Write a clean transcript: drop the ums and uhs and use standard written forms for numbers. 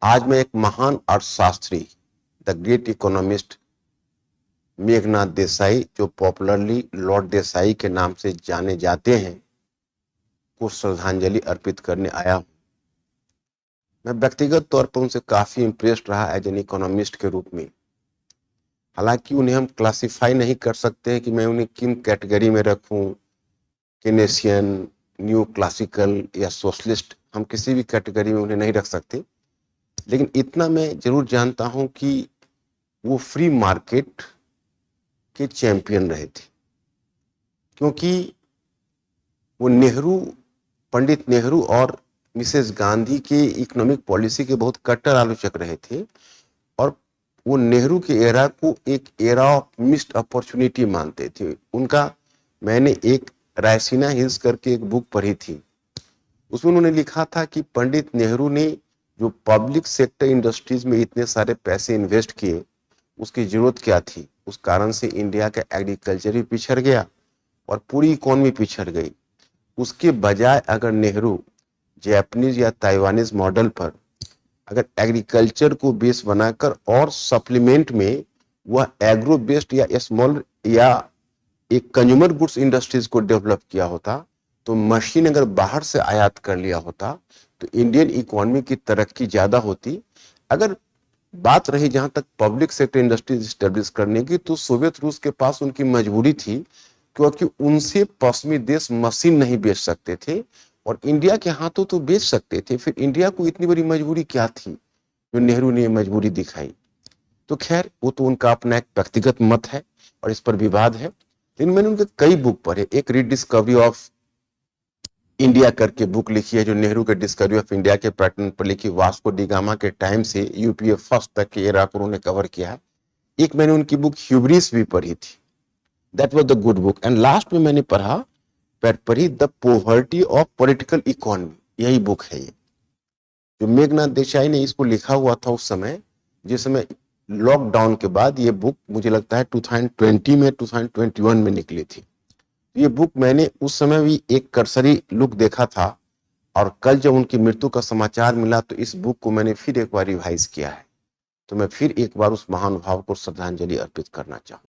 आज मैं एक महान अर्थशास्त्री, the great economist Meghnath Desai, जो पॉपुलरली लॉर्ड देसाई के नाम से जाने जाते हैं, को श्रद्धांजलि अर्पित करने आया हूं। मैं व्यक्तिगत तौर पर उनसे काफी इंप्रेस्ड रहा एज एन इकोनॉमिस्ट के रूप में। हालांकि उन्हें हम क्लासिफाई नहीं कर सकते कि मैं उन्हें किन कैटेगरी में रखूं, केनेशियन, न्यू क्लासिकल या सोशलिस्ट। हम किसी भी कैटेगरी में उन्हें नहीं रख सकते, लेकिन इतना मैं जरूर जानता हूं कि वो फ्री मार्केट के चैंपियन रहे थे, क्योंकि वो पंडित नेहरू और मिसेस गांधी के इकोनॉमिक पॉलिसी के बहुत कट्टर आलोचक रहे थे। और वो नेहरू के एरा को एक एरा ऑफ मिस्ड अपॉर्चुनिटी मानते थे। मैंने एक रायसीना हिल्स करके एक बुक पढ़ी थी, उसमें उन्होंने लिखा था कि पंडित नेहरू ने जो पब्लिक सेक्टर इंडस्ट्रीज में इतने सारे पैसे इन्वेस्ट किए, उसकी जरूरत क्या थी। उस कारण से इंडिया का एग्रीकल्चर भी पिछड़ गया और पूरी इकोनॉमी पिछड़ गई। उसके बजाय अगर नेहरू जापानीज या ताइवानीज मॉडल पर अगर एग्रीकल्चर को बेस बनाकर और सप्लीमेंट में वह एग्रो बेस्ड या स्मॉल या एक कंज्यूमर गुड्स इंडस्ट्रीज को डेवलप किया होता, तो मशीन अगर बाहर से आयात कर लिया होता, तो इंडियन इकोनॉमी की तरक्की ज्यादा होती। अगर बात रही जहां तक पब्लिक सेक्टर इंडस्ट्रीज स्टेब्लिश करने की, तो सोवियत रूस के पास उनकी मजबूरी थी, क्योंकि उनसे पश्चिमी देश मशीन नहीं बेच सकते थे और इंडिया के हाथों तो बेच सकते थे। फिर इंडिया को इतनी बड़ी मजबूरी क्या थी जो नेहरू ने मजबूरी दिखाई। तो खैर, वो तो उनका अपना एक व्यक्तिगत मत है और इस पर विवाद है। लेकिन मैंने उनके कई बुक पढ़े। एक रीडिस्कवरी ऑफ इंडिया करके बुक लिखी है, जो नेहरू के डिस्कवरी ऑफ इंडिया के पैटर्न पर लिखी। वास्को डी गामा के टाइम से यूपीए फर्स्ट तक के एरा को उन्होंने कवर किया है। एक मैंने उनकी बुक ह्यूब्रिस भी पढ़ी थी, that was the good book. And last में मैंने पढ़ी the poverty of political economy. यही बुक है ये, जो मेघनाथ देसाई ने इसको लिखा हुआ था उस समय, जिस समय लॉकडाउन के बाद ये बुक मुझे लगता है 2020 में 2021 में निकली थी। ये बुक मैंने उस समय भी एक कर्सरी लुक देखा था, और कल जब उनकी मृत्यु का समाचार मिला तो इस बुक को मैंने फिर एक बार रिवाइज किया है। तो मैं फिर एक बार उस महानुभाव को श्रद्धांजलि अर्पित करना चाहूँ।